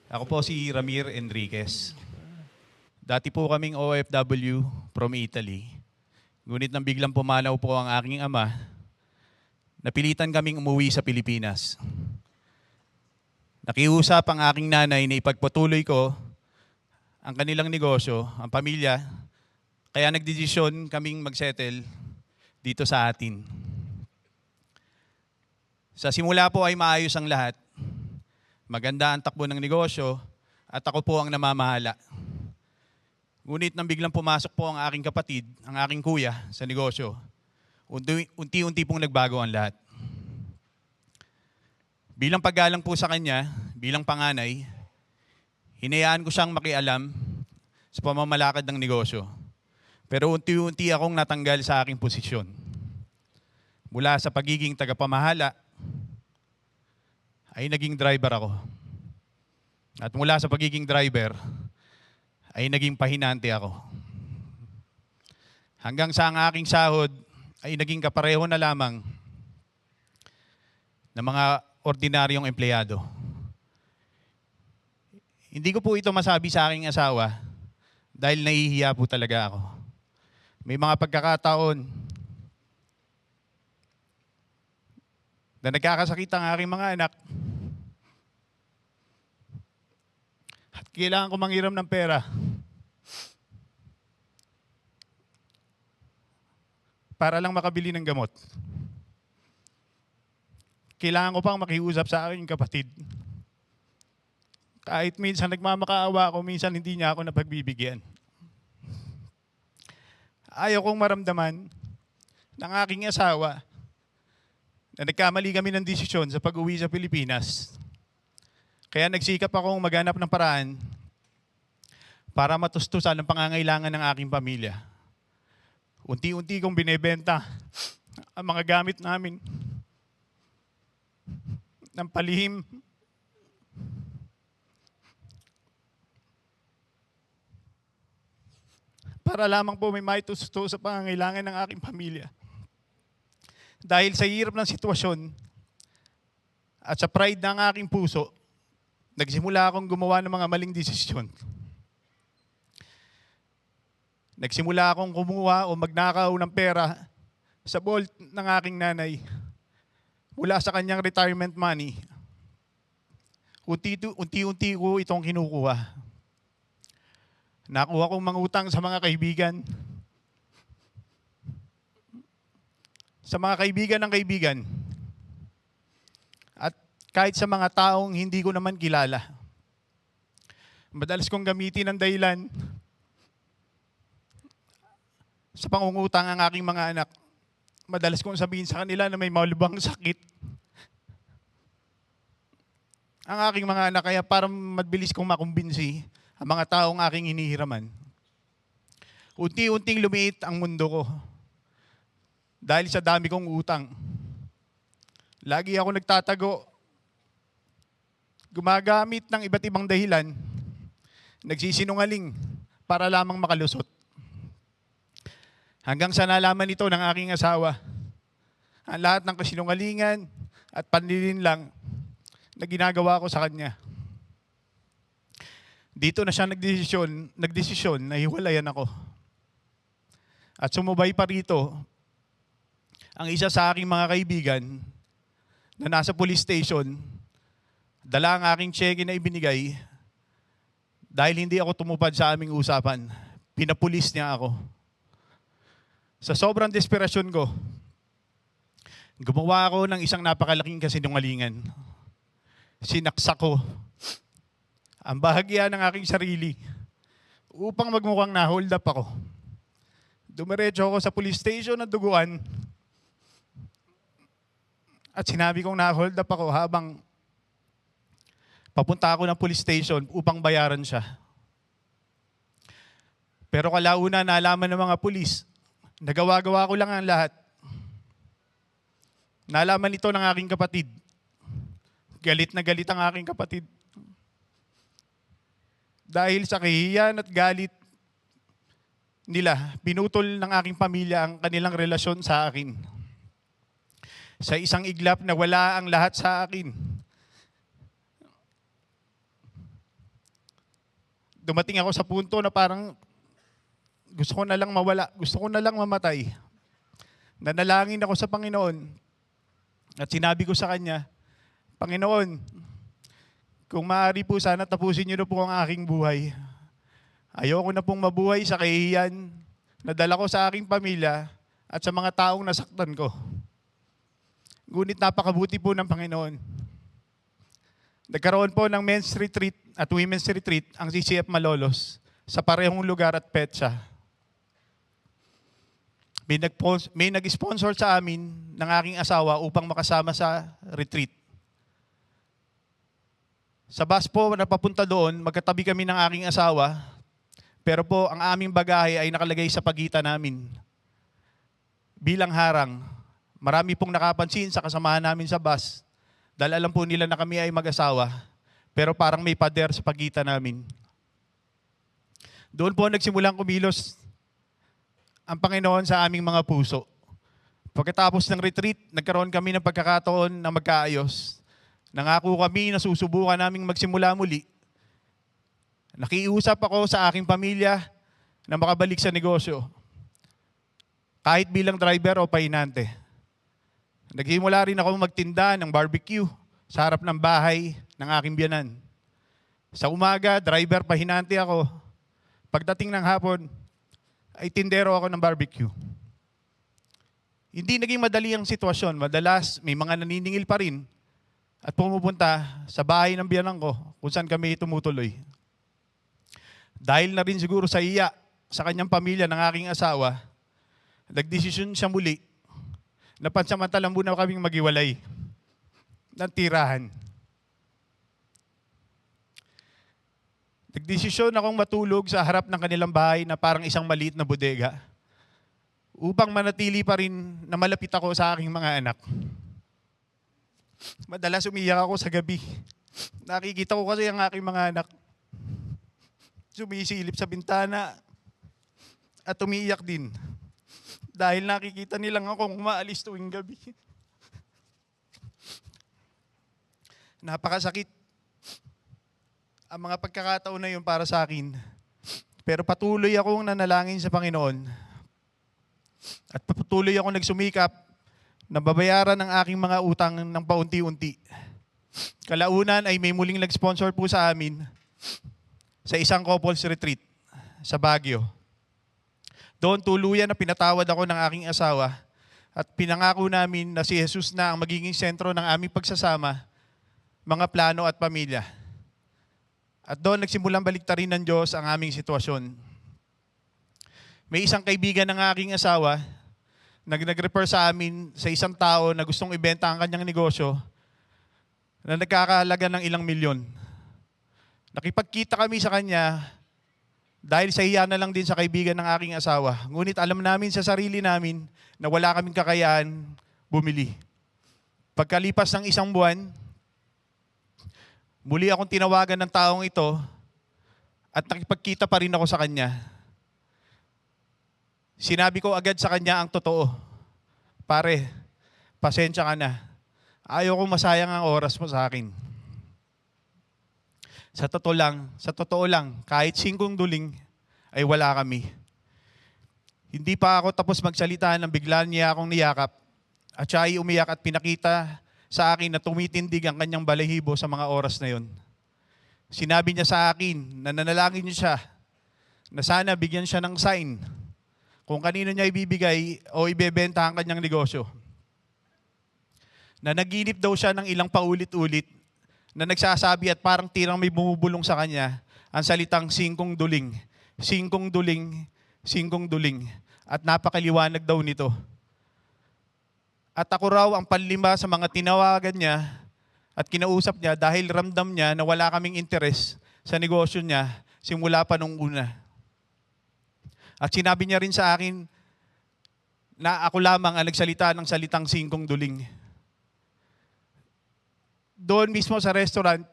Ako po si Ramir Enriquez. Dati po kaming OFW from Italy. Ngunit nang biglang pumanaw po ang aking ama, napilitan kaming umuwi sa Pilipinas. Nakiusap ang aking nanay na ipagpatuloy ko ang kanilang negosyo, ang pamilya, kaya nagdesisyon kaming magsettle dito sa atin. Sa simula po ay maayos ang lahat. Maganda ang takbo ng negosyo at ako po ang namamahala. Ngunit nang biglang pumasok po ang aking kapatid, ang aking kuya sa negosyo, unti-unti pong nagbago ang lahat. Bilang paggalang po sa kanya, bilang panganay, hinayaan ko siyang makialam sa pamamalakad ng negosyo. Pero unti-unti akong natanggal sa aking posisyon. Mula sa pagiging tagapamahala, ay naging driver ako. At mula sa pagiging driver, ay naging pahinante ako. Hanggang sa ang aking sahod ay naging kapareho na lamang ng mga ordinaryong empleyado. Hindi ko po ito masabi sa aking asawa dahil nahihiya po talaga ako. May mga pagkakataon na nagkakasakit ang aking mga anak at kailangan ko manghiram ng pera para lang makabili ng gamot. Kailangan ko pang makiusap sa aking kapatid. Kahit minsan nagmamakaawa ako, minsan hindi niya ako napagbibigyan. Ayaw kong maramdaman ng aking asawa na nagkamali kami ng desisyon sa pag-uwi sa Pilipinas. Kaya nagsikap akong maghanap ng paraan para matustusan ang pangangailangan ng aking pamilya. Unti-unti kong binebenta ang mga gamit namin ng palihim. Para lamang po may maitusto sa pangangailangan ng aking pamilya. Dahil sa hirap ng sitwasyon at sa pride ng aking puso, nagsimula akong gumawa ng mga maling desisyon. Nagsimula akong kumuha o magnakaw ng pera sa vault ng aking nanay mula sa kanyang retirement money. Unti-unti ko itong kinukuha. Nakuha kong mangutang sa mga kaibigan. Sa mga kaibigan ng kaibigan. At kahit sa mga taong hindi ko naman kilala. Madalas kong gamitin ang dahilan sa pangungutang ang aking mga anak. Madalas kong sabihin sa kanila na may malubhang sakit ang aking mga anak, kaya para mabilis kong makumbinsi ang mga taong aking hinihiraman. Unti-unting lumiit ang mundo ko dahil sa dami kong utang. Lagi ako nagtatago, gumagamit ng iba't ibang dahilan, nagsisinungaling para lamang makalusot. Hanggang sa nalaman ito ng aking asawa, ang lahat ng kasinungalingan at panlilinlang na ginagawa ko sa kanya. Dito na siya nagdesisyon na hiwalayan ako. At sumubay pa rito ang isa sa aking mga kaibigan na nasa police station, dala ang aking cheque na ibinigay dahil hindi ako tumupad sa aming usapan. Pinapulis niya ako. Sa sobrang desperasyon ko, gumawa ako ng isang napakalaking kasinungalingan. Sinaksak ko ang bahagya ng aking sarili upang magmukhang na-hold up ako. Dumiretso ako sa police station at duguan at sinabi kong na-hold up ako habang papunta ako ng police station upang bayaran siya. Pero kalauna nalaman ng mga pulis, nagawa-gawa ko lang ang lahat. Nalaman ito ng aking kapatid. Galit na galit ang aking kapatid. Dahil sa kahihiyan at galit nila, pinutol ng aking pamilya ang kanilang relasyon sa akin. Sa isang iglap na wala ang lahat sa akin. dumating ako sa punto na parang gusto ko na lang mawala, gusto ko na lang mamatay. Nanalangin ako sa Panginoon at sinabi ko sa Kanya, Panginoon, kung maaari po sana tapusin niyo na po ang aking buhay. Ayoko na pong mabuhay sa kahihiyan na dala ko sa aking pamilya at sa mga taong nasaktan ko. Ngunit napakabuti po ng Panginoon. Nagkaroon po ng men's retreat at women's retreat ang CCF Malolos sa parehong lugar at petsa. May nag-sponsor sa amin ng aking asawa upang makasama sa retreat. Sa bus po na papunta doon, magkatabi kami ng aking asawa, pero po ang aming bagahe ay nakalagay sa pagitan namin. Bilang harang, marami pong nakapansin sa kasamahan namin sa bus dahil alam po nila na kami ay mag-asawa, pero parang may pader sa pagitan namin. Doon po nagsimulang kumilos ang Panginoon sa aming mga puso. Pagkatapos ng retreat, nagkaroon kami ng pagkakataon na magkaayos. Nangako kami na susubukan naming magsimula muli. Nakiusap ako sa aking pamilya na makabalik sa negosyo. Kahit bilang driver o pahinante. Nagsimula rin ako magtinda ng barbecue sa harap ng bahay ng aking biyanan. Sa umaga, driver pahinante ako. Pagdating ng hapon, ay tindero ako ng barbecue. Hindi naging madali ang sitwasyon. Madalas, may mga naniningil pa rin at pumupunta sa bahay ng biyanan ko kung saan kami tumutuloy. Dahil na rin siguro sa iya sa kanyang pamilya ng aking asawa, nagdesisyon siya muli na pansamantalang muna kaming maghiwalay ng tirahan. Nagdesisyon akong matulog sa harap ng kanilang bahay na parang isang maliit na bodega upang manatili pa rin na malapit ako sa aking mga anak. Madalas umiyak ako sa gabi. Nakikita ko kasi ang aking mga anak sumisilip sa bintana at umiiyak din dahil nakikita nilang akong umaalis tuwing gabi. Napakasakit ang mga pagkakataon na yun para sa akin. Pero patuloy akong nanalangin sa Panginoon at patuloy akong nagsumikap na babayaran ang aking mga utang ng paunti-unti. Kalaunan ay may muling nag-sponsor po sa amin sa isang couples retreat sa Baguio. Doon tuluyan na pinatawad ako ng aking asawa at pinangako namin na si Jesus na ang magiging sentro ng aming pagsasama, mga plano at pamilya. At doon nagsimulang baliktarin ng Diyos ang aming sitwasyon. May isang kaibigan ng aking asawa nag-refer sa amin sa isang tao na gustong ibenta ang kanyang negosyo na nagkakahalaga ng ilang milyon. Nakipagkita kami sa kanya dahil sa iya na lang din sa kaibigan ng aking asawa. Ngunit alam namin sa sarili namin na wala kaming kakayahan bumili. Pagkalipas ng isang buwan, muli akong tinawagan ng taong ito at nakipagkita pa rin ako sa kanya. Sinabi ko agad sa kanya ang totoo. Pare, pasensya ka na. Ayaw kong masayang ang oras mo sa akin. Sa totoo lang, kahit 5 duling ay wala kami. Hindi pa ako tapos magsalita nang bigla niya akong niyakap at siya ay umiyak at pinakita sa akin na tumitindig ang kanyang balahibo sa mga oras na yon. Sinabi niya sa akin na nanalangin niya siya na sana bigyan siya ng sign kung kanino niya ibibigay o ibebenta ang kanyang negosyo. Na naginip daw siya ng ilang paulit-ulit na nagsasabi at parang tirang may bumubulong sa kanya ang salitang 5 duling, 5 duling, 5 duling. At napakaliwanag daw nito. At ako raw ang panlima sa mga tinawagan niya at kinausap niya dahil ramdam niya na wala kaming interes sa negosyo niya simula pa nung una. At sinabi niya rin sa akin na ako lamang ang nagsalita ng salitang 5 duling. Doon mismo sa restaurant,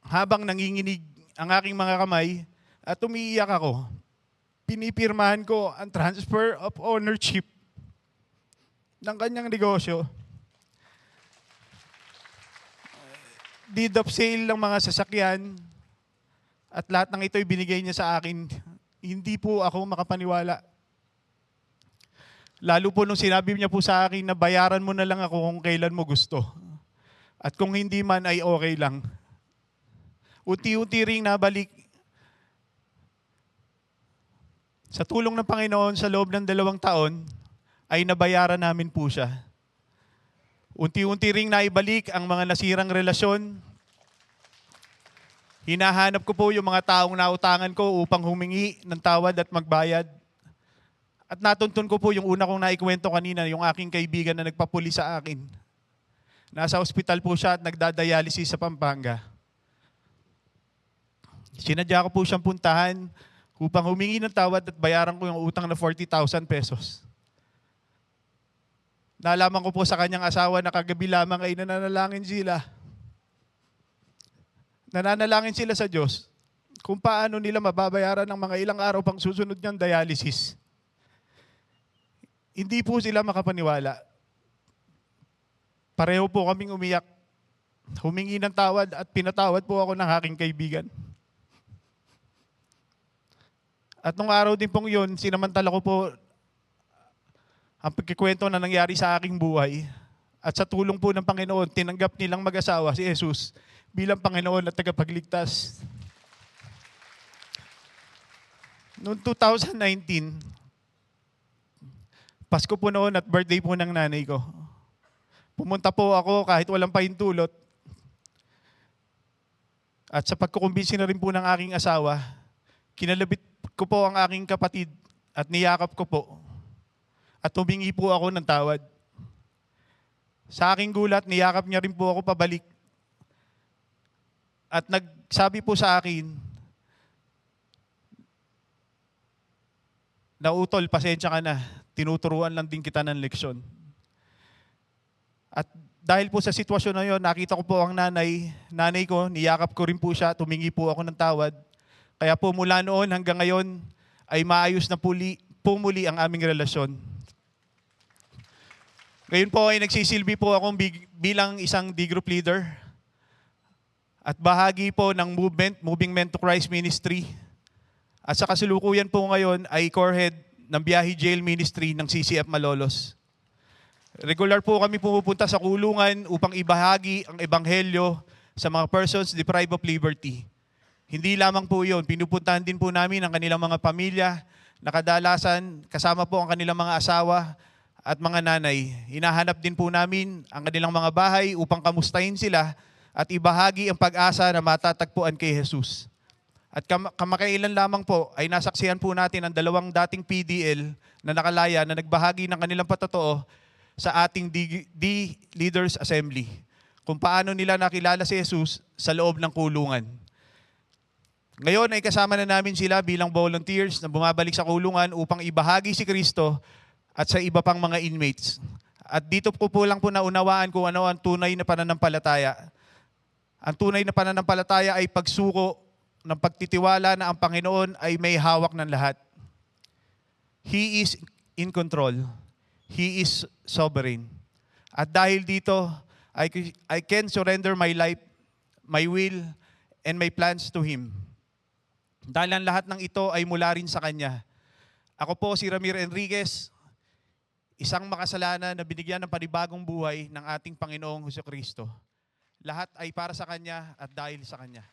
habang nanginginig ang aking mga kamay at umiiyak ako, pinipirmahan ko ang transfer of ownership ng kanyang negosyo. Deed of sale ng mga sasakyan At lahat ng ito binigay niya sa akin. Hindi po ako makapaniwala. Lalo po nung sinabi niya po sa akin na bayaran mo na lang ako kung kailan mo gusto. At kung hindi man ay okay lang. Unti-unti ring nabalik. Sa tulong ng Panginoon sa loob ng 2 taon, ay nabayaran namin po siya. Unti-unti ring naibalik ang mga nasirang relasyon. Hinahanap ko po yung mga taong nautangan ko upang humingi ng tawad at magbayad. At natuntun ko po yung una kong naikwento kanina, yung aking kaibigan na nagpapuli sa akin. Nasa ospital po siya at nagdadialysis sa Pampanga. Sinadya ko po siyang puntahan upang humingi ng tawad at bayaran ko yung utang na 40,000 pesos. Nalaman ko po sa kanyang asawa na kagabi lamang ay nananalangin sila. Nananalangin sila sa Diyos kung paano nila mababayaran ng mga ilang araw pang susunod niyang dialysis. Hindi po sila makapaniwala. Pareho po kaming umiyak. Humingi ng tawad at pinatawad po ako ng aking kaibigan. At nung araw din pong yun, sinamantala ko po ang pagkikwento na nangyari sa aking buhay. At sa tulong po ng Panginoon, tinanggap nilang mag-asawa si Jesus bilang Panginoon at tagapagligtas. Noong 2019, Pasko po noon at birthday po ng nanay ko. Pumunta po ako kahit walang pahintulot. At sa pagkukumbinsi na rin po ng aking asawa, kinalabit ko po ang aking kapatid at niyakap ko po. At humingi po ako ng tawad. Sa aking gulat, niyakap niya rin po ako pabalik. At nagsabi po sa akin, na Utol, pasensya ka na. Tinuturuan lang din kita ng leksyon. At dahil po sa sitwasyon na yun, nakita ko po ang nanay ko, niyakap ko rin po siya, tumingi po ako ng tawad. Kaya po mula noon hanggang ngayon ay maayos na pumuli ang aming relasyon. Ngayon po ay nagsisilbi po akong bilang isang D-group leader at bahagi po ng Moving Men to Christ Ministry. At sa kasalukuyan po ngayon ay core head ng Biyahe Jail Ministry ng CCF Malolos. Regular po kami pumupunta sa kulungan upang ibahagi ang ebanghelyo sa mga persons deprived of liberty. Hindi lamang po yun, pinupuntahan din po namin ang kanilang mga pamilya na kadalasan kasama po ang kanilang mga asawa at mga nanay. Hinahanap din po namin ang kanilang mga bahay upang kamustahin sila at ibahagi ang pag-asa na matatagpuan kay Jesus. At kamakailan lamang po ay nasaksihan po natin ang 2 dating PDL na nakalaya na nagbahagi ng kanilang patotoo sa ating D Leaders Assembly kung paano nila nakilala si Jesus sa loob ng kulungan. Ngayon ay kasama na namin sila bilang volunteers na bumabalik sa kulungan upang ibahagi si Kristo at sa iba pang mga inmates. At dito po lang po naunawaan kung ano ang tunay na pananampalataya. Ang tunay na pananampalataya ay pagsuko ng pagtitiwala na ang Panginoon ay may hawak ng lahat. He is in control. He is sovereign. At dahil dito, I can surrender my life, my will, and my plans to Him. Dahil ang lahat ng ito ay mula rin sa Kanya. Ako po si Ramir Enriquez, isang makasalanan na binigyan ng panibagong buhay ng ating Panginoong Hesus Kristo. Lahat ay para sa Kanya at dahil sa Kanya.